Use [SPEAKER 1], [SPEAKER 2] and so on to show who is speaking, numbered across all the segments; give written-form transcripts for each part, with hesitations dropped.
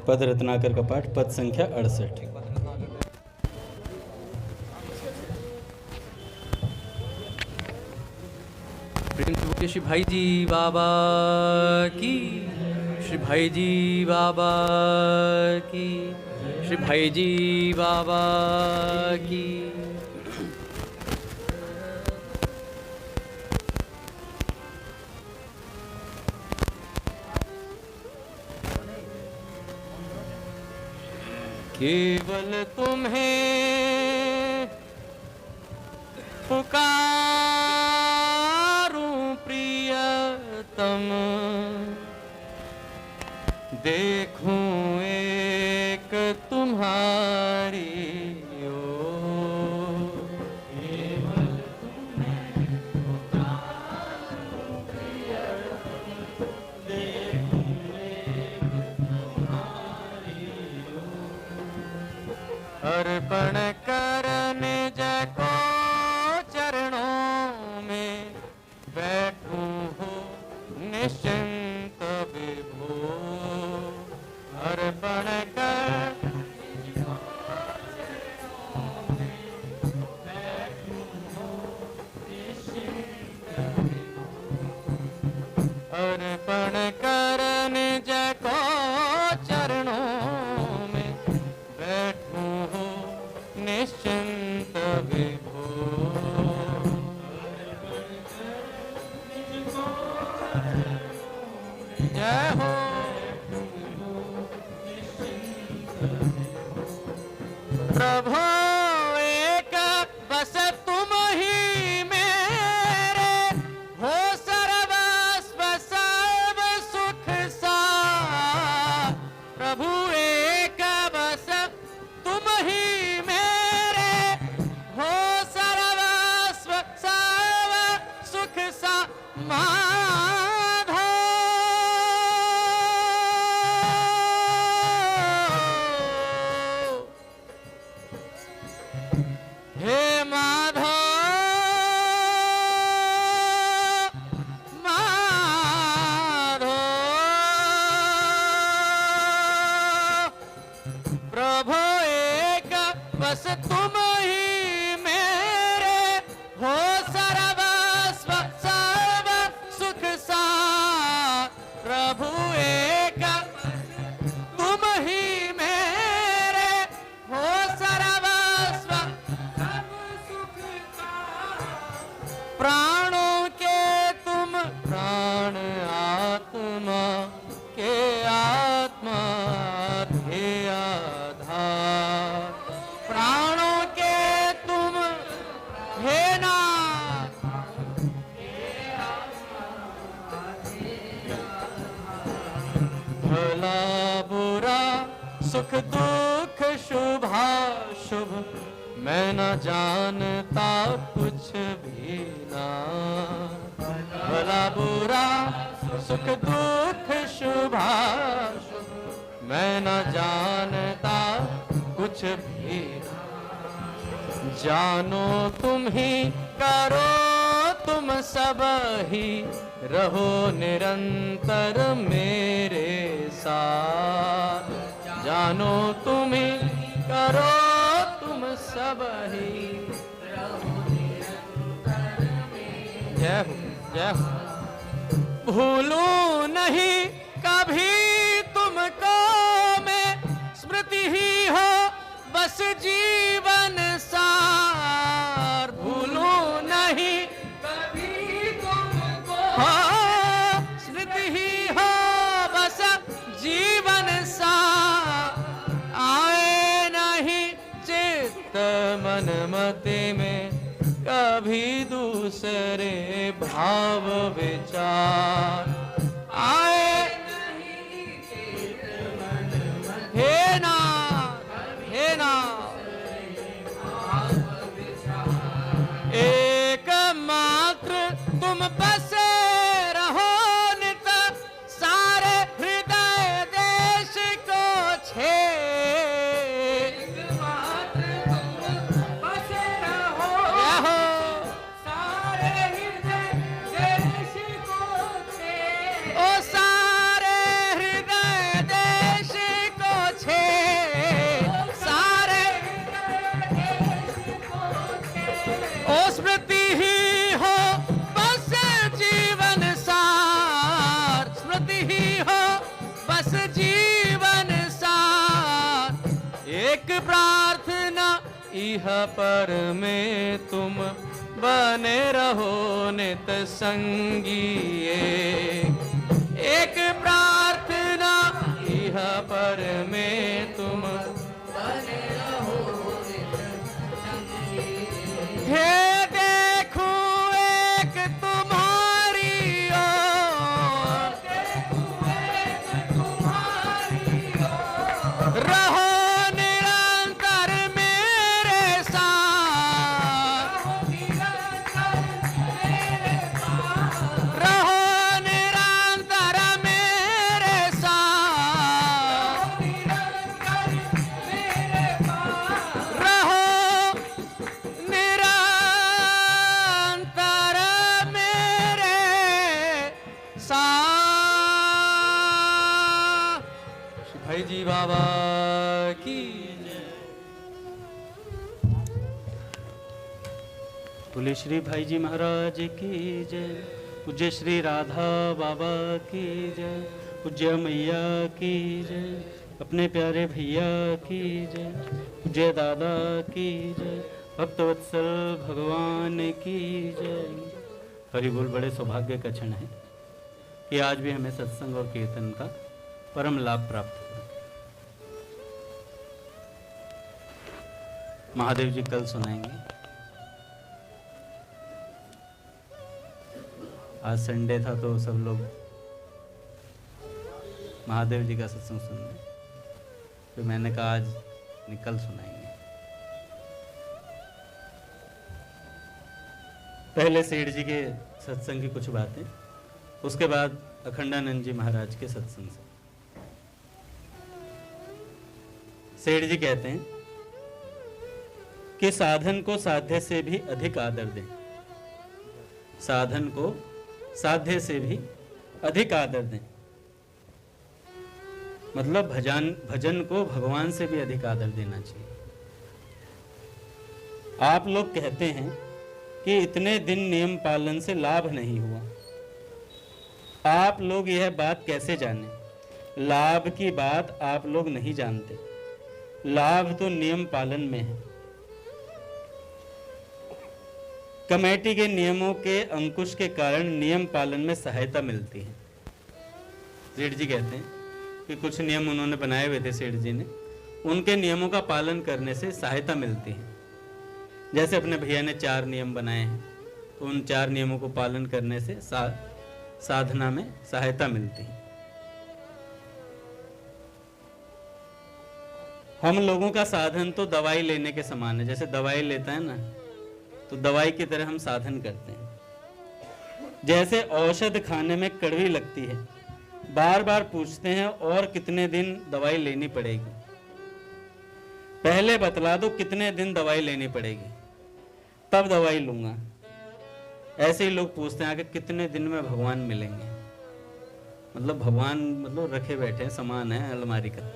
[SPEAKER 1] पद रत्नाकर का पाठ, पद संख्या 68।
[SPEAKER 2] प्रेम से बोलिए श्री भाई जी बाबा की, श्री भाई जी बाबा की, श्री भाई जी बाबा की। केवल तुम्हें पुकारूं प्रियतम, देखूं एक तुम्हारी ओर। केवल तुम्हें पुकारूं प्रियतम, देखूं एक तुम्हारी ओर। अर्पण करने जको चरणों में बैठूं हो निश्चिंत विभो। अर्पण कर अर्पण करने जको चरणों में बैठूं हो निश्चिंत विभो। जय हो प्रभु एक बस तुम ही मेरे हो, सर्वस्व सर्व सुख सार। प्रभु एक बस तुम ही मेरे हो, सर्वस्व सर्व सुख सार। माधव हे माधव माधव, प्रभु एक बस तुम ही मेरे हो, सर्वस्व सर्व सुख सार। प्रभु एक तुम ही मेरे हो, सर्वस्व प्राणों के तुम प्राण, आत्मा के आत्मा थे आधार। प्राणों के तुम हे नाथ, भला बुरा सुख दुख शुभाशुभ मैं न जानता कुछ भी ना। भला बुरा सुख दुख शुभाशुभ मैं न जानता कुछ भी ना। जानो तुम ही करो तुम सब ही, रहो निरंतर मेरे साथ। जानो तुम ही करो तुम सब ही, जय हो जय हो। भूलूं नहीं कभी तुमको मैं, स्मृति ही हो बस जीवन सार। भूलूं नहीं कभी तुमको, स्मृति ही हो बस जीवन सार। आए नहीं चित्त मन मति में कभी दूसरे भाव विचार। आए नहीं चित्त मन मति, हे नाथ हे नाथ। एक मात्र तुम बसे रहो नित, सारे हृदय देश को छे। एक मात्र तुम बसे रहो, सारे हृदय देश को छे। एक प्रार्थना इह पर में तुम बने रहो नित संगी। एक प्रार्थना इह पर में तुम बने रहो नित संगी। हे देखूं एक तुम्हारी ओर, रहो निरंतर मेरे साथ, रहो निरंतर मेरे साथ, रहो निरंतर मेरे साथ। श्री भाई जी बाबा की जय।
[SPEAKER 1] बोले श्री भाई जी महाराज की जय। पूज्य श्री राधा बाबा की जय। पूज्य मैया की जय। अपने प्यारे भैया की जय। पूज्य दादा की जय। भक्तवत्सल भगवान की जय। हरि बोल। बड़े सौभाग्य का क्षण है कि आज भी हमें सत्संग और कीर्तन का परम लाभ प्राप्त हुआ। महादेव जी कल सुनाएंगे। आज संडे था तो सब लोग महादेव जी का सत्संग सुन रहे, तो मैंने कहा आज कल सुनाएंगे। पहले सेठ जी के सत्संग की कुछ बातें, उसके बाद अखंडानंद जी महाराज के सत्संग से। सेठ जी कहते हैं कि साधन को साध्य से भी अधिक आदर दें। साधन को साध्य से भी अधिक आदर दें, मतलब भजन को भगवान से भी अधिक आदर देना चाहिए। आप लोग कहते हैं कि इतने दिन नियम पालन से लाभ नहीं हुआ। आप लोग यह बात कैसे जाने? लाभ की बात आप लोग नहीं जानते। लाभ तो नियम पालन में है। कमेटी के नियमों के अंकुश के कारण नियम पालन में सहायता मिलती है। सेठ जी कहते हैं कि कुछ नियम उन्होंने बनाए हुए थे सेठ जी ने, उनके नियमों का पालन करने से सहायता मिलती है। जैसे अपने भैया ने 4 नियम बनाए हैं, तो उन 4 नियमों को पालन करने से साधना में सहायता मिलती है। हम लोगों का साधन तो दवाई लेने के समान है। जैसे दवाई लेता है ना, तो दवाई की तरह हम साधन करते हैं। जैसे औषध खाने में कड़वी लगती है, बार बार पूछते हैं और कितने दिन दवाई लेनी पड़ेगी, पहले बतला दो कितने दिन दवाई लेनी पड़ेगी, तब दवाई लूंगा। ऐसे ही लोग पूछते हैं आगे कितने दिन में भगवान मिलेंगे। मतलब भगवान मतलब रखे बैठे हैं, सामान है अलमारी का,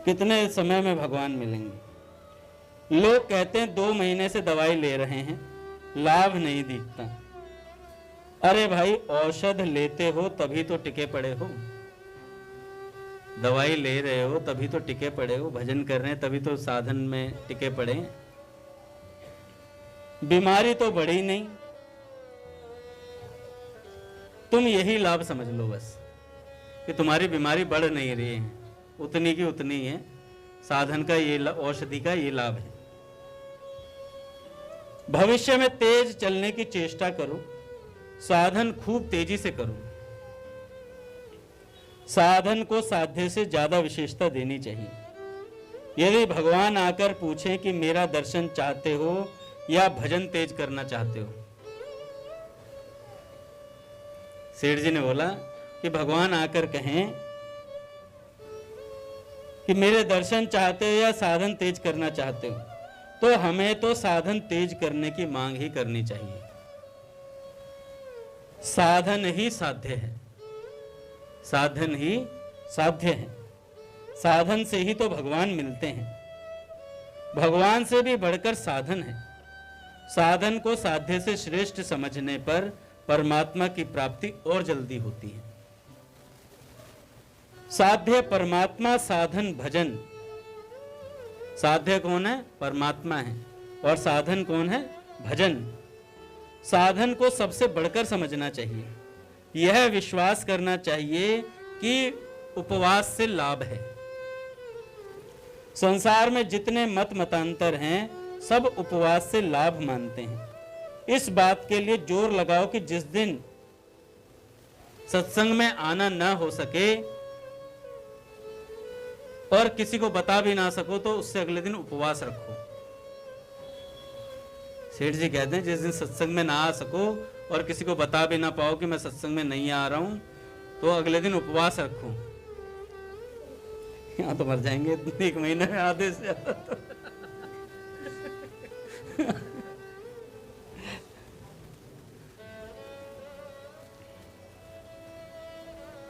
[SPEAKER 1] कितने समय में भगवान मिलेंगे। लोग कहते हैं 2 महीने से दवाई ले रहे हैं, लाभ नहीं दिखता। अरे भाई, औषध लेते हो तभी तो टिके पड़े हो, दवाई ले रहे हो तभी तो टिके पड़े हो, भजन कर रहे हैं तभी तो साधन में टिके पड़े हैं। बीमारी तो बढ़ी नहीं, तुम यही लाभ समझ लो बस कि तुम्हारी बीमारी बढ़ नहीं रही है, उतनी की उतनी है। साधन का ये औषधि का ये लाभ है। भविष्य में तेज चलने की चेष्टा करो, साधन खूब तेजी से करो। साधन को साध्य से ज्यादा विशेषता देनी चाहिए। यदि भगवान आकर पूछें कि मेरा दर्शन चाहते हो या भजन तेज करना चाहते हो, सेठ जी ने बोला कि भगवान आकर कहें कि मेरे दर्शन चाहते हो या साधन तेज करना चाहते हो, तो हमें तो साधन तेज करने की मांग ही करनी चाहिए। साधन ही साध्य है, साधन ही साध्य है। साधन से ही तो भगवान मिलते हैं, भगवान से भी बढ़कर साधन है। साधन को साध्य से श्रेष्ठ समझने पर परमात्मा की प्राप्ति और जल्दी होती है। साध्य परमात्मा साधन भजन। साध्य कौन है? परमात्मा है। और साधन कौन है? भजन। साधन को सबसे बढ़कर समझना चाहिए। यह विश्वास करना चाहिए कि उपवास से लाभ है। संसार में जितने मत मतांतर हैं सब उपवास से लाभ मानते हैं। इस बात के लिए जोर लगाओ कि जिस दिन सत्संग में आना न हो सके और किसी को बता भी ना सको तो उससे अगले दिन उपवास रखो। सेठ जी कहते हैं जिस दिन सत्संग में ना आ सको और किसी को बता भी ना पाओ कि मैं सत्संग में नहीं आ रहा हूं तो अगले दिन उपवास रखो। यहाँ तो मर जाएंगे 1 महीने में आधे से ज्यादा।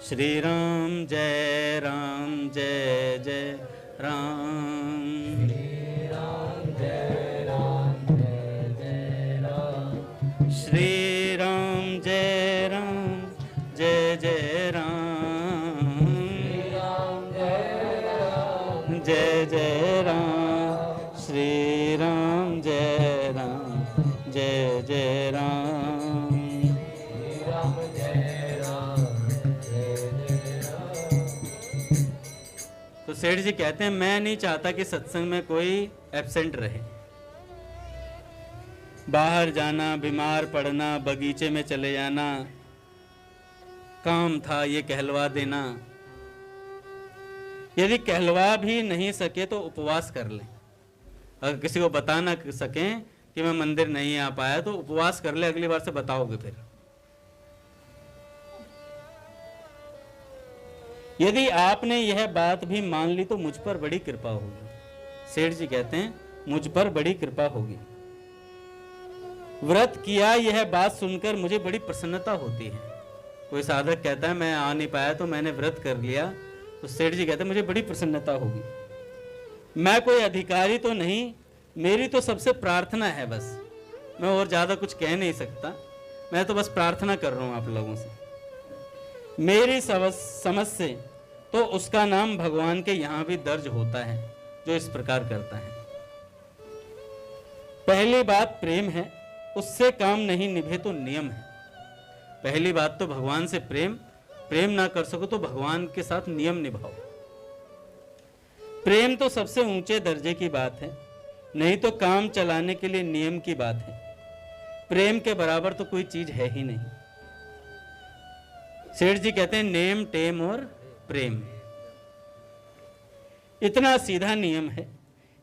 [SPEAKER 1] श्री राम जय राम जय जय राम। श्री राम जय राम जय जय राम। श्री राम जय राम जय जय राम। श्री राम जय राम जय जय राम। श्री राम जय राम जय जय राम। तो सेठ जी कहते हैं मैं नहीं चाहता कि सत्संग में कोई एब्सेंट रहे। बाहर जाना, बीमार पड़ना, बगीचे में चले जाना, काम था ये कहलवा देना। यदि कहलवा भी नहीं सके तो उपवास कर लें। अगर किसी को बता ना सकें कि मैं मंदिर नहीं आ पाया तो उपवास कर ले, अगली बार से बताओगे फिर। यदि आपने यह बात भी मान ली तो मुझ पर बड़ी कृपा होगी। सेठ जी कहते हैं मुझ पर बड़ी कृपा होगी। व्रत किया यह बात सुनकर मुझे बड़ी प्रसन्नता होती है। कोई साधक कहता है मैं आ नहीं पाया तो मैंने व्रत कर लिया, तो सेठ जी कहते हैं मुझे बड़ी प्रसन्नता होगी। मैं कोई अधिकारी तो नहीं, मेरी तो सबसे प्रार्थना है बस। मैं और ज्यादा कुछ कह नहीं सकता, मैं तो बस प्रार्थना कर रहा हूं आप लोगों से। मेरी समझ से तो उसका नाम भगवान के यहां भी दर्ज होता है जो इस प्रकार करता है। पहली बात प्रेम है, उससे काम नहीं निभे तो नियम है। पहली बात तो भगवान से प्रेम ना कर सको तो भगवान के साथ नियम निभाओ। प्रेम तो सबसे ऊंचे दर्जे की बात है, नहीं तो काम चलाने के लिए नियम की बात है। प्रेम के बराबर तो कोई चीज है ही नहीं। सेठ जी कहते हैं नेम टेम और प्रेम, इतना सीधा नियम है।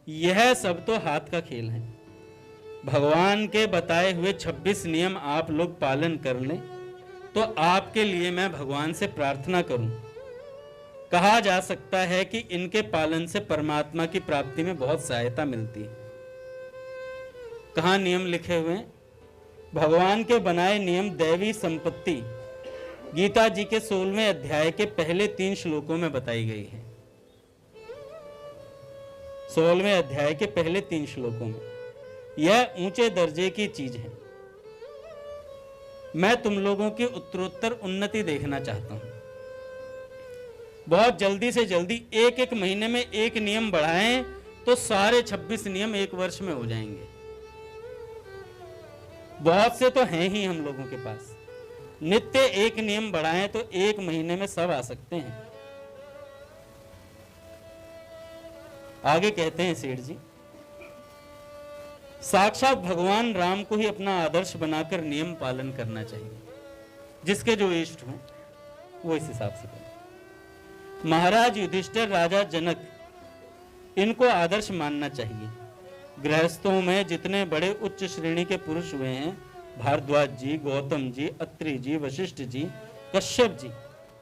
[SPEAKER 1] यह सब तो हाथ का खेल है। भगवान के बताए हुए 26 नियम आप लोग पालन कर लें तो आपके लिए मैं भगवान से प्रार्थना करूं। कहा जा सकता है कि इनके पालन से परमात्मा की प्राप्ति में बहुत सहायता मिलती है। कहाँ नियम लिखे हुए हैं? भगवान के बनाए नियम दैवी संपत्ति गीता जी के 16वें अध्याय के पहले 3 श्लोकों में बताई गई है। 16वें अध्याय के पहले 3 श्लोकों में यह ऊंचे दर्जे की चीज है। मैं तुम लोगों की उत्तरोत्तर उन्नति देखना चाहता हूं। बहुत जल्दी से जल्दी एक महीने में एक नियम बढ़ाएं तो सारे 26 नियम 1 वर्ष में हो जाएंगे। बहुत से तो हैं ही हम लोगों के पास। नित्य एक नियम बढ़ाएं तो 1 महीने में सब आ सकते हैं। आगे कहते हैं सेठ जी, साक्षात भगवान राम को ही अपना आदर्श बनाकर नियम पालन करना चाहिए। जिसके जो इष्ट हों वो इस हिसाब से करें। महाराज युधिष्ठिर, राजा जनक, इनको आदर्श मानना चाहिए। गृहस्थों में जितने बड़े उच्च श्रेणी के पुरुष हुए हैं, भारद्वाज जी, गौतम जी, अत्रि जी, वशिष्ठ जी, कश्यप जी,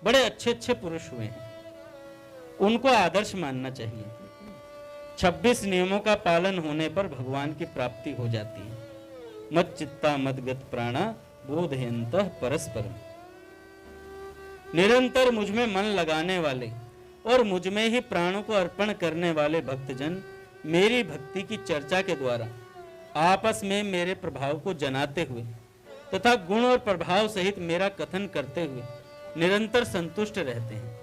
[SPEAKER 1] बड़े अच्छे अच्छे पुरुष हुए हैं, उनको आदर्श मानना चाहिए। 26 नियमों का पालन होने पर भगवान की प्राप्ति हो जाती है। मत चित्ता मदगत प्राणा बोधयन्तः परस्परम। निरंतर मुझ में मन लगाने वाले और मुझ में ही प्राणों को अर्पण करने वाले भक्तजन मेरी भक्ति की चर्चा के द्वारा आपस में मेरे प्रभाव को जनाते हुए तथा गुण और प्रभाव सहित मेरा कथन करते हुए निरंतर संतुष्ट रहते हैं।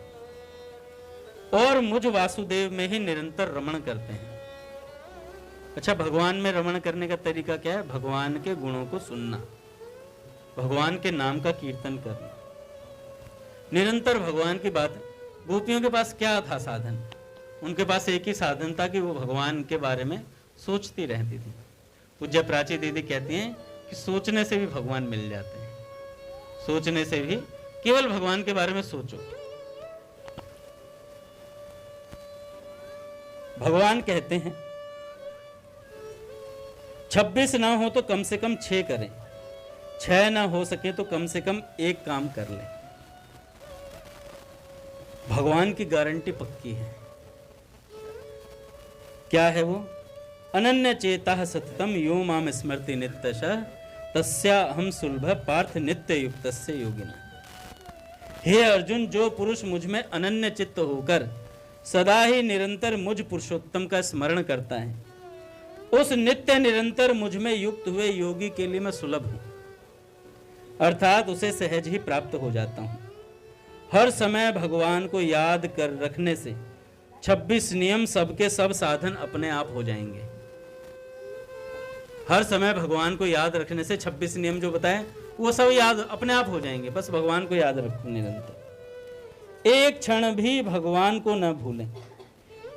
[SPEAKER 1] और मुझ वासुदेव में ही निरंतर रमण करते हैं। अच्छा, भगवान में रमण करने का तरीका क्या है? भगवान के गुणों को सुनना, भगवान के नाम का कीर्तन करना, निरंतर भगवान की बात। गोपियों के पास क्या था साधन? उनके पास एक ही साधन था कि वो भगवान के बारे में सोचती रहती थी। पूज्य प्राची दीदी कहती हैं कि सोचने से भी भगवान मिल जाते हैं, सोचने से भी, केवल भगवान के बारे में सोचो। भगवान कहते हैं 26 ना हो तो कम से कम 6 करें, 6 ना हो सके तो कम से कम 1 काम कर लें। भगवान की गारंटी पक्की है। क्या है वो? अनन्य चेता सततम यो माम स्मृति नित्यशः तस्या हम सुलभ पार्थ नित्य युक्तस्य योगिना। हे अर्जुन, जो पुरुष मुझ में अनन्य चित्त होकर सदा ही निरंतर मुझ पुरुषोत्तम का स्मरण करता है, उस नित्य निरंतर मुझ में युक्त हुए योगी के लिए मैं सुलभ हूं, अर्थात उसे सहज ही प्राप्त हो जाता हूं। हर समय भगवान को याद कर रखने से 26 नियम सबके सब साधन अपने आप हो जाएंगे। हर समय भगवान को याद रखने से 26 नियम जो बताए वो सब याद अपने आप हो जाएंगे। बस भगवान को याद रखो निरंतर। एक क्षण भी भगवान को न भूलें।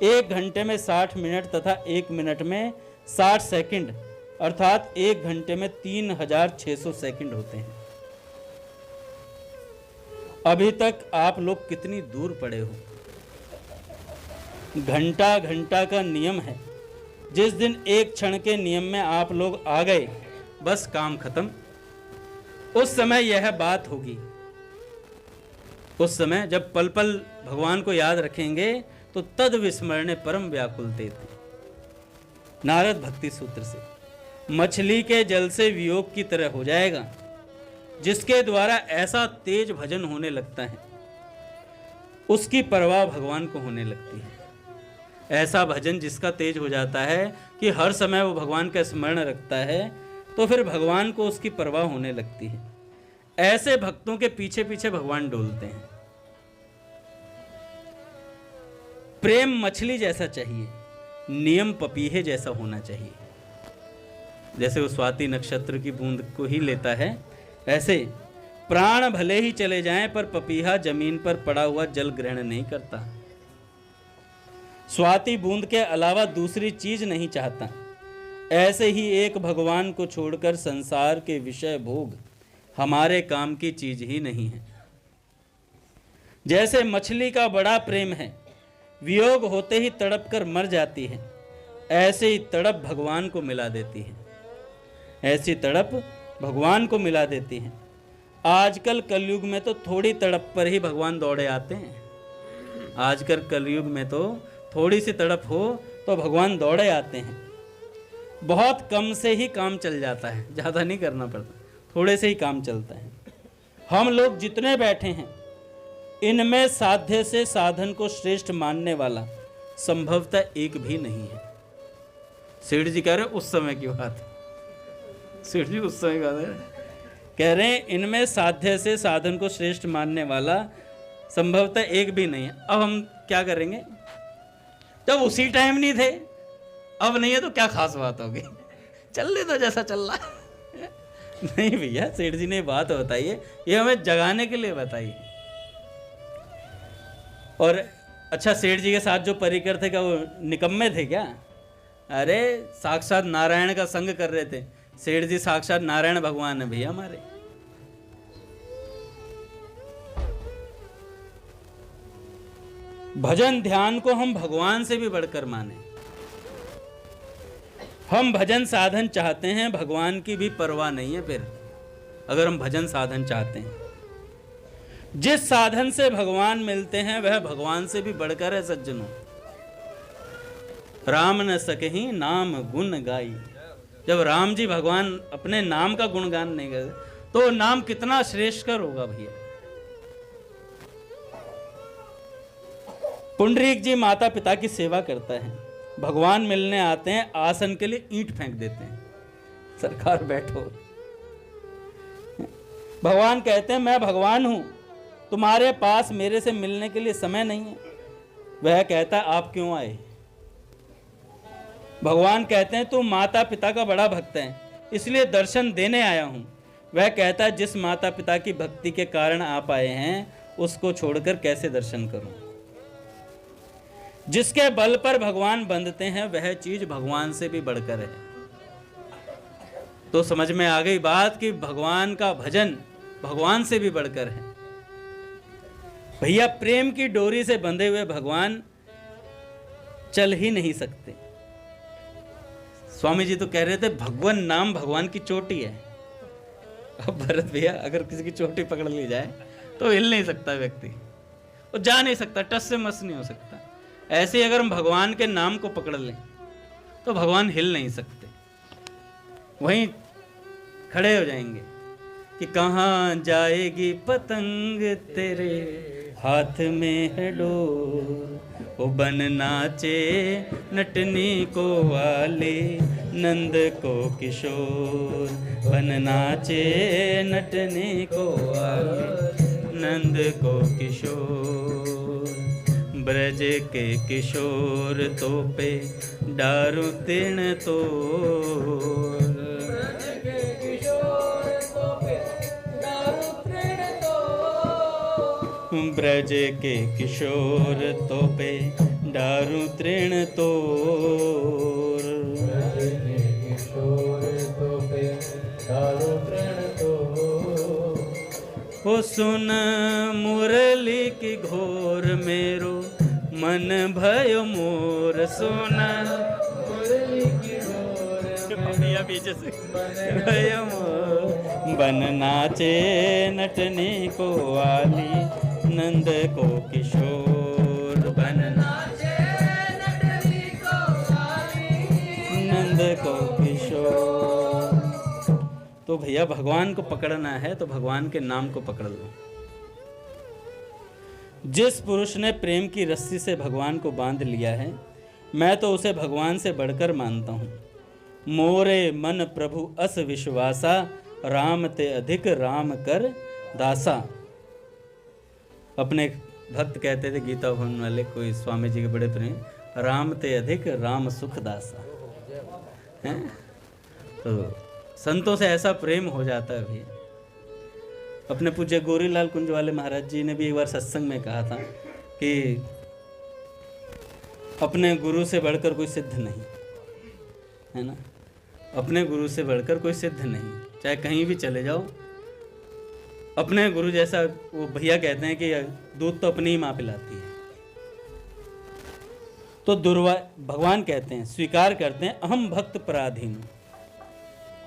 [SPEAKER 1] 1 घंटे में 60 मिनट तथा 1 मिनट में 60 सेकंड, अर्थात 1 घंटे में 3600 सेकंड होते हैं। अभी तक आप लोग कितनी दूर पड़े हो? घंटा घंटा का नियम है। जिस दिन 1 क्षण के नियम में आप लोग आ गए, बस काम खत्म। उस समय यह बात होगी। उस समय जब पल पल भगवान को याद रखेंगे तो तद विस्मरणे परम व्याकुलते थे। नारद भक्ति सूत्र से मछली के जल से वियोग की तरह हो जाएगा, जिसके द्वारा ऐसा तेज भजन होने लगता है, उसकी परवाह भगवान को होने लगती है। ऐसा भजन जिसका तेज हो जाता है कि हर समय वो भगवान का स्मरण रखता है, तो फिर भगवान को उसकी परवाह होने लगती है। ऐसे भक्तों के पीछे पीछे भगवान डोलते हैं। प्रेम मछली जैसा चाहिए, नियम पपीहे जैसा होना चाहिए। जैसे वो स्वाति नक्षत्र की बूंद को ही लेता है, ऐसे प्राण भले ही चले जाएं पर पपीहा जमीन पर पड़ा हुआ जल ग्रहण नहीं करता। स्वाति बूंद के अलावा दूसरी चीज नहीं चाहता। ऐसे ही एक भगवान को छोड़कर संसार के विषय भोग हमारे काम की चीज ही नहीं है। जैसे मछली का बड़ा प्रेम है, वियोग होते ही तड़प कर मर जाती है, ऐसे ही तड़प भगवान को मिला देती है। ऐसी तड़प भगवान को मिला देती है। आजकल कलयुग में तो थोड़ी तड़प पर ही भगवान दौड़े आते हैं। आजकल कलयुग में तो थोड़ी सी तड़प हो तो भगवान दौड़े आते हैं। बहुत कम से ही काम चल जाता है, ज़्यादा नहीं करना पड़ता, थोड़े से ही काम चलता है। हम लोग जितने बैठे हैं, इनमें साध्य से साधन को श्रेष्ठ मानने वाला संभवतः एक भी नहीं है। सेठ जी कह रहे उस समय की बात, सेठ जी उस समय कह रहे हैं इनमें साध्य से साधन को श्रेष्ठ मानने वाला संभवतः एक भी नहीं है। अब हम क्या करेंगे? जब उसी टाइम नहीं थे, अब नहीं है तो क्या खास बात होगी, चलने दो जैसा चल रहा है। नहीं भैया, सेठ जी ने बात बताई है, ये हमें जगाने के लिए बताई है। और अच्छा, सेठ जी के साथ जो परिकर थे क्या वो निकम्मे थे क्या? अरे साक्षात नारायण का संग कर रहे थे। सेठ जी साक्षात नारायण भगवान है भैया हमारे। भजन ध्यान को हम भगवान से भी बढ़कर माने। हम भजन साधन चाहते हैं, भगवान की भी परवाह नहीं है। फिर अगर हम भजन साधन चाहते हैं, जिस साधन से भगवान मिलते हैं वह भगवान से भी बढ़कर है सज्जनों। राम न सकहि नाम गुण गाई। जब राम जी भगवान अपने नाम का गुणगान नहीं करते तो नाम कितना श्रेष्ठकर होगा भैया। पुंडरीक जी माता पिता की सेवा करता है, भगवान मिलने आते हैं, आसन के लिए ईंट फेंक देते हैं, सरकार बैठो। भगवान कहते हैं मैं भगवान हूं, तुम्हारे पास मेरे से मिलने के लिए समय नहीं है। वह कहता आप क्यों आए? भगवान कहते हैं तू माता पिता का बड़ा भक्त है, इसलिए दर्शन देने आया हूं। वह कहता है जिस माता पिता की भक्ति के कारण आप आए हैं उसको छोड़कर कैसे दर्शन करूं? जिसके बल पर भगवान बंधते हैं वह चीज भगवान से भी बढ़कर है। तो समझ में आ गई बात कि भगवान का भजन भगवान से भी बढ़कर है। भैया प्रेम की डोरी से बंधे हुए भगवान चल ही नहीं सकते। स्वामी जी तो कह रहे थे भगवान नाम भगवान की चोटी है। अब भरत भैया अगर किसी की चोटी पकड़ ली जाए तो हिल नहीं सकता व्यक्ति, वो जा नहीं सकता, टस से मस नहीं हो सकता। ऐसे ही अगर हम भगवान के नाम को पकड़ लें तो भगवान हिल नहीं सकते, वहीं खड़े हो जाएंगे कि कहाँ जाएगी पतंग तेरे हाथ में है डोर, ओ बन नाचे नटनी को वाले नंद को किशोर, बन नाचे नटनी को वाले नंद को किशोर, ब्रज के किशोर तो पे डारू तीर्ण तोर, ब्रज के किशोर तो पे डारू तृण तोर, हो सुन मुरली की घोर मेरो मन भयो मोर, सुन मुरली की घोर पीछे से भयो मोर, बन नाचे नटनी को वाली नंद को किशोर, बन नाचे नटनी को वाली नंद को किशोर। तो भैया भगवान को पकड़ना है तो भगवान के नाम को पकड़ लो। जिस पुरुष ने प्रेम की रस्सी से भगवान को बांध लिया है मैं तो उसे भगवान से बढ़कर मानता हूँ। मोरे मन प्रभु अस विश्वासा, राम ते अधिक राम कर दासा। अपने भक्त कहते थे गीता भवन वाले, कोई स्वामी जी के बड़े प्रेम, राम ते अधिक राम सुख दासा हैं। तो संतों से ऐसा प्रेम हो जाता है भैया। अपने पूज्य गोरीलाल कुंज वाले महाराज जी ने भी एक बार सत्संग में कहा था कि अपने गुरु से बढ़कर कोई सिद्ध नहीं है ना, अपने गुरु से बढ़कर कोई सिद्ध नहीं। चाहे कहीं भी चले जाओ अपने गुरु जैसा, वो भैया कहते हैं कि दूध तो अपनी ही माँ पिलाती है। तो भगवान कहते हैं, स्वीकार करते हैं, अहम भक्त पराधीन।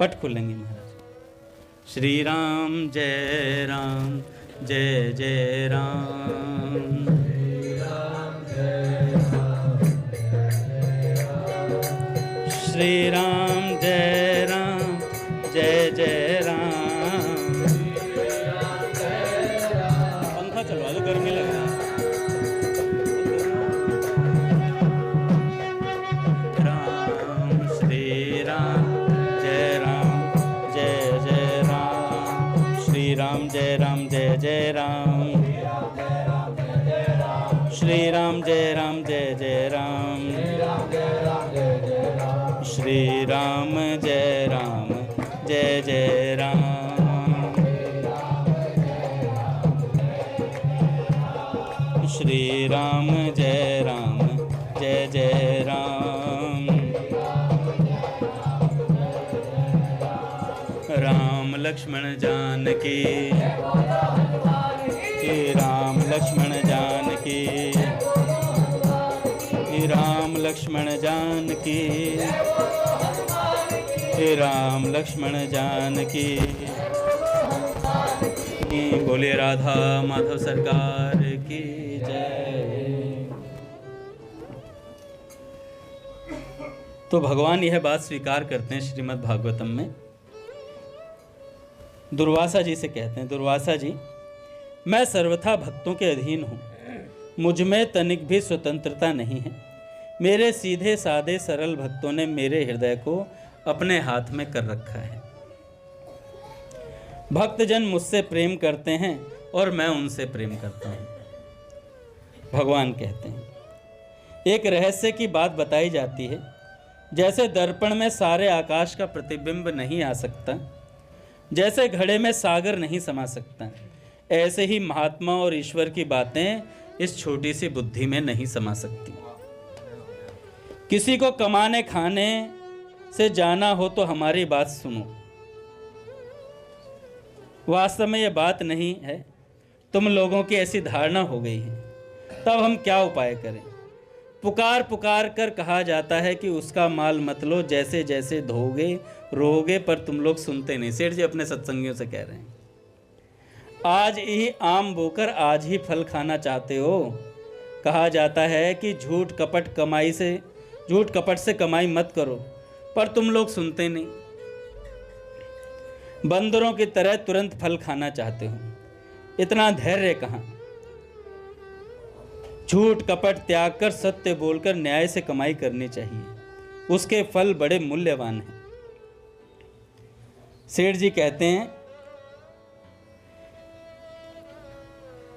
[SPEAKER 1] पट खुलेंगे महाराज। श्री राम जय राम जय जय राम, श्री राम जय राम जय जय राम। पंखा चलवा लो, गर्मी लग रहा है। राम श्री राम जय राम जय जय राम, श्री राम जय राम जय जय राम, श्री राम जय राम जय जय राम, श्री राम जय राम जय जय राम, श्री राम जय राम जय जय राम। राम लक्ष्मण जानकी, राम लक्ष्मण जानकी, राम लक्ष्मण जानकी, राम लक्ष्मण जानकी। बोले राधा माधव सरकार की जय। तो भगवान यह बात स्वीकार करते हैं श्रीमद् भागवतम में। दुर्वासा जी से कहते हैं, दुर्वासा जी मैं सर्वथा भक्तों के अधीन हूँ, मुझ में तनिक भी स्वतंत्रता नहीं है। मेरे सीधे साधे सरल भक्तों ने मेरे हृदय को अपने हाथ में कर रखा है। भक्तजन मुझसे प्रेम करते हैं और मैं उनसे प्रेम करता हूँ। भगवान कहते हैं एक रहस्य की बात बताई जाती है। जैसे दर्पण में सारे आकाश का प्रतिबिंब नहीं आ सकता, जैसे घड़े में सागर नहीं समा सकता, ऐसे ही महात्मा और ईश्वर की बातें इस छोटी सी बुद्धि में नहीं समा सकती। किसी को कमाने खाने से जाना हो तो हमारी बात सुनो। वास्तव में यह बात नहीं है, तुम लोगों की ऐसी धारणा हो गई है। तब हम क्या उपाय करें? पुकार पुकार कर कहा जाता है कि उसका माल मत लो, जैसे जैसे धोगे रोगे, पर तुम लोग सुनते नहीं। सेठ जी अपने सत्संगियों से कह रहे हैं, आज ही आम बोकर आज ही फल खाना चाहते हो। कहा जाता है कि झूठ कपट से कमाई मत करो, पर तुम लोग सुनते नहीं। बंदरों की तरह तुरंत फल खाना चाहते हो। इतना धैर्य कहाँ? झूठ कपट त्याग कर सत्य बोलकर न्याय से कमाई करनी चाहिए, उसके फल बड़े मूल्यवान हैं। सेठ जी कहते हैं,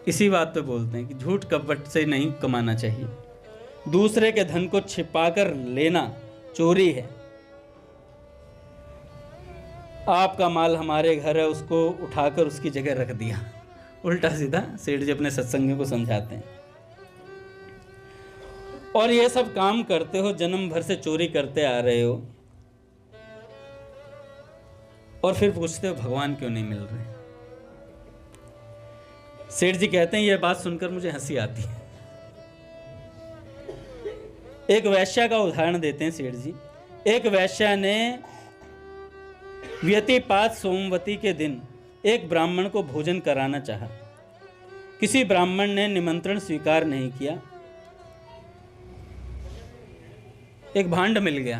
[SPEAKER 1] इसी बात पे बोलते हैं कि झूठ कपट से नहीं कमाना चाहिए। दूसरे के धन को छिपाकर लेना चोरी है। आपका माल हमारे घर है, उसको उठाकर उसकी जगह रख दिया। उल्टा सीधा सेठ जी अपने सत्संगियों को समझाते हैं। और ये सब काम करते हो, जन्म भर से चोरी करते आ रहे हो, और फिर पूछते हो भगवान क्यों नहीं मिल रहे। सेठ जी कहते हैं, यह बात सुनकर मुझे हंसी आती है। एक वैश्या का उदाहरण देते हैं सेठ जी। एक वैश्या ने व्यतिपात सोमवती के दिन एक ब्राह्मण को भोजन कराना चाहा। किसी ब्राह्मण ने निमंत्रण स्वीकार नहीं किया। एक भांड मिल गया,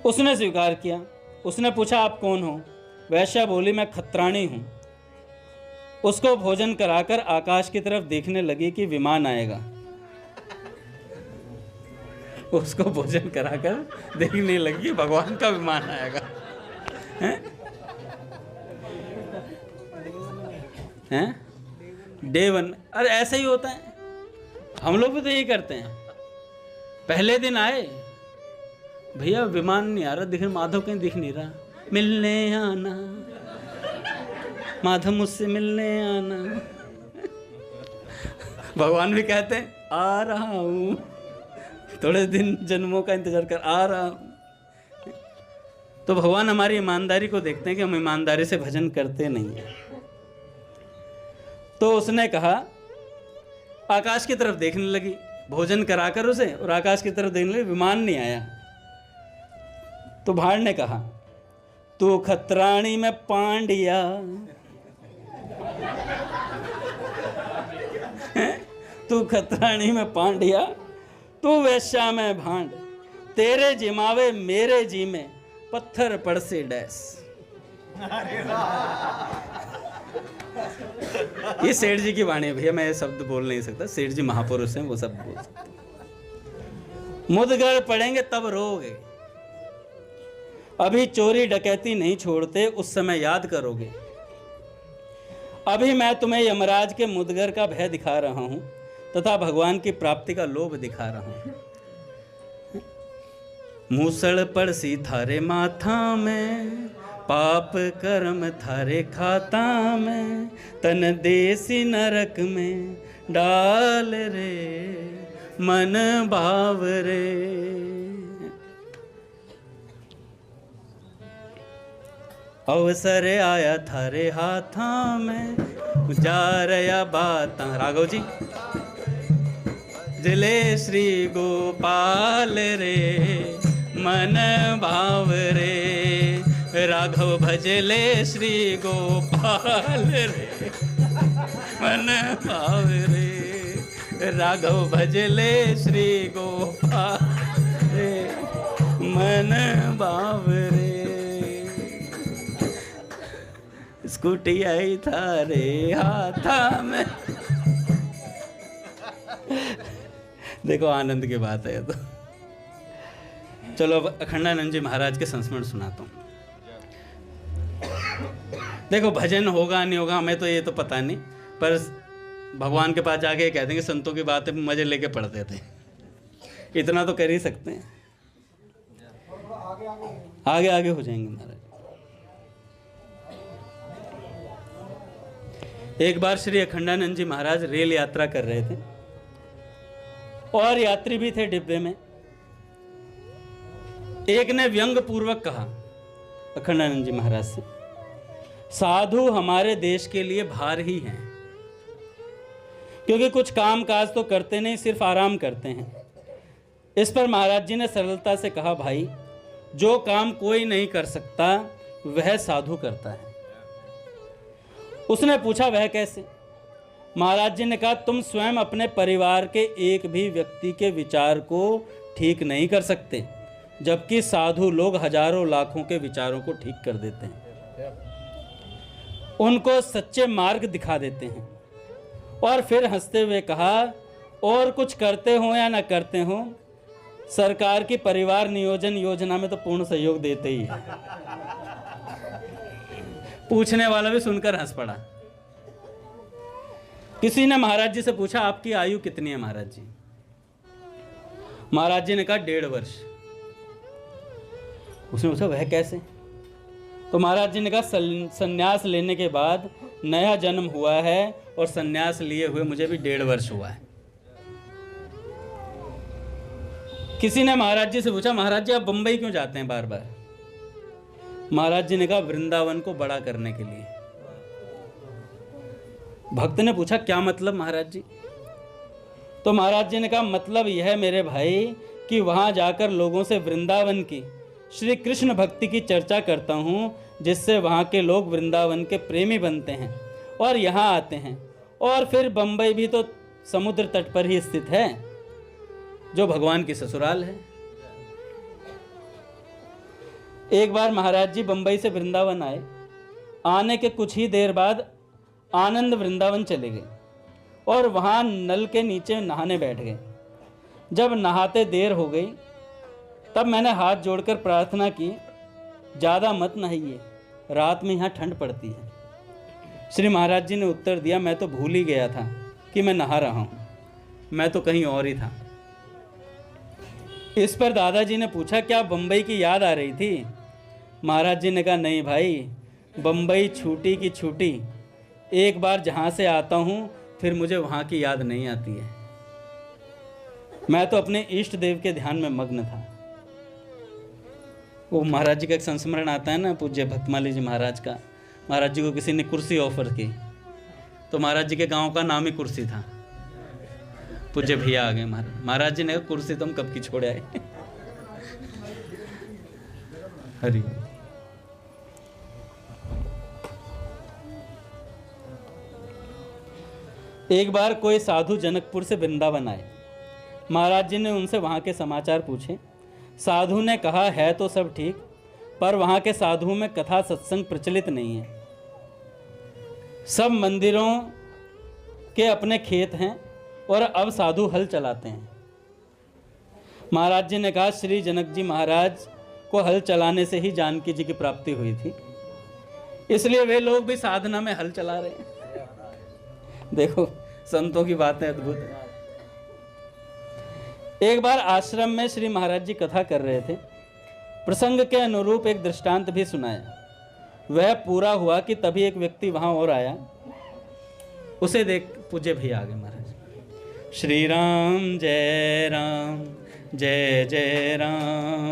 [SPEAKER 1] उसने स्वीकार किया। उसने पूछा, आप कौन हो? वैश्या बोली, मैं खत्राणी हूं। उसको भोजन कराकर आकाश की तरफ देखने लगी कि विमान आएगा। उसको भोजन कराकर देखने लगी भगवान का विमान आएगा। हैं? Day one. अरे ऐसा ही होता है, हम लोग भी तो यही करते हैं। पहले दिन आए, भैया विमान नहीं आ रहा, दिख माधव कहीं दिख नहीं रहा, मिलने आना माधव, मुझसे मिलने आना। भगवान भी कहते हैं, आ रहा हूं, थोड़े दिन जन्मों का इंतजार कर, आ रहा हूं। तो भगवान हमारी ईमानदारी को देखते हैं कि हम ईमानदारी से भजन करते नहीं हैं। तो उसने कहा, आकाश की तरफ देखने लगी, भोजन कराकर उसे, और आकाश की तरफ देखने लगी, विमान नहीं आया। तो भाड़ ने कहा, तू खत्राणी में पांडिया, तू खत्राणी में पांडिया, तू वैश्या में भांड, तेरे जिमावे मेरे जी में पत्थर पड़ से डैस। ये सेठ जी की वाणी है भैया, मैं ये शब्द बोल नहीं सकता, सेठ जी महापुरुष हैं, वो सब बोल सकते। मुदगर पड़ेंगे तब रोगे, अभी चोरी डकैती नहीं छोड़ते, उस समय याद करोगे। अभी मैं तुम्हें यमराज के मुदगर का भय दिखा रहा हूं तथा भगवान की प्राप्ति का लोभ दिखा रहा हूं। मूसड़ पड़सी थारे माथा में, पाप कर्म थारे खाता में, तन देसी नरक में डाल रे मन भाव रे। अवसर आया थारे हाथा में, जा रया बात। राघव जी, जिले श्री गोपाल रे मन भाव रे, राघव भजले श्री गोपाल रे मन भाव रे, राघव भजले श्री गोपाल रे मन भाव रे। स्कूटी आई थारे हाथा में। देखो आनंद की बात है। तो चलो अब अखंडानंद जी महाराज के संस्मरण सुनाता हूँ। देखो भजन होगा नहीं होगा हमें तो ये तो पता नहीं, पर भगवान के पास जाके कह देंगे संतों की बातें मजे लेके पढ़ते थे, इतना तो कर ही सकते हैं। आगे आगे हो जाएंगे महाराज। एक बार श्री अखंडानंद जी महाराज रेल यात्रा कर रहे थे और यात्री भी थे डिब्बे में। एक ने व्यंग पूर्वक कहा अखंडानंद जी महाराज से, साधु हमारे देश के लिए भार ही हैं, क्योंकि कुछ काम काज तो करते नहीं, सिर्फ आराम करते हैं। इस पर महाराज जी ने सरलता से कहा, भाई जो काम कोई नहीं कर सकता वह साधु करता है। उसने पूछा वह कैसे? महाराज जी ने कहा, तुम स्वयं अपने परिवार के एक भी व्यक्ति के विचार को ठीक नहीं कर सकते, जबकि साधु लोग हजारों लाखों के विचारों को ठीक कर देते हैं, उनको सच्चे मार्ग दिखा देते हैं। और फिर हंसते हुए कहा, और कुछ करते हो या ना करते हो, सरकार की परिवार नियोजन योजना में तो पूर्ण सहयोग देते ही है। पूछने वाला भी सुनकर हंस पड़ा। किसी ने महाराज जी से पूछा, आपकी आयु कितनी है महाराज जी? महाराज जी ने कहा 1.5 वर्ष। उसने पूछा वह कैसे? तो महाराज जी ने कहा, संन्यास लेने के बाद नया जन्म हुआ है और संन्यास लिए हुए मुझे भी 1.5 वर्ष हुआ है। किसी ने महाराज जी से पूछा, महाराज जी आप बंबई क्यों जाते हैं बार बार? महाराज जी ने कहा, वृंदावन को बड़ा करने के लिए। भक्त ने पूछा, क्या मतलब महाराज जी? तो महाराज जी ने कहा, मतलब यह है मेरे भाई कि वहां जाकर लोगों से वृंदावन की श्री कृष्ण भक्ति की चर्चा करता हूं, जिससे वहां के लोग वृंदावन के प्रेमी बनते हैं और यहाँ आते हैं। और फिर बंबई भी तो समुद्र तट पर ही स्थित है, जो भगवान की ससुराल है। एक बार महाराज जी बंबई से वृंदावन आए। आने के कुछ ही देर बाद आनंद वृंदावन चले गए और वहां नल के नीचे नहाने बैठ गए। जब नहाते देर हो गई तब मैंने हाथ जोड़कर प्रार्थना की, ज़्यादा मत नहाइए, रात में यहाँ ठंड पड़ती है। श्री महाराज जी ने उत्तर दिया, मैं तो भूल ही गया था कि मैं नहा रहा हूँ, मैं तो कहीं और ही था। इस पर दादाजी ने पूछा, क्या बंबई की याद आ रही थी? महाराज जी ने कहा, नहीं भाई, बंबई छूटी की छूटी, एक बार जहाँ से आता हूँ फिर मुझे वहाँ की याद नहीं आती है। मैं तो अपने इष्ट देव के ध्यान में मग्न था। वो महाराज जी का एक संस्मरण आता है ना, पूज्य भक्तमाली जी महाराज का। महाराज जी को किसी ने कुर्सी ऑफर की, तो महाराज जी के गांव का नाम ही कुर्सी था। पूज्य भैया आ गए महाराज जी ने कहा, कुर्सी तुम कब की छोड़े आए? हरि। एक बार कोई साधु जनकपुर से वृंदावन आए। महाराज जी ने उनसे वहाँ के समाचार पूछे। साधु ने कहा, है तो सब ठीक, पर वहाँ के साधुओं में कथा सत्संग प्रचलित नहीं है। सब मंदिरों के अपने खेत हैं और अब साधु हल चलाते हैं। महाराज जी ने कहा, श्री जनक जी महाराज को हल चलाने से ही जानकी जी की प्राप्ति हुई थी, इसलिए वे लोग भी साधना में हल चला रहे हैं। देखो संतों की बातें अद्भुत है। एक बार आश्रम में श्री महाराज जी कथा कर रहे थे। प्रसंग के अनुरूप एक दृष्टांत भी सुनाया। वह पूरा हुआ कि तभी एक व्यक्ति वहां और आया। उसे देख पूज्य भैया आ गए महाराज। श्री राम जय जय राम,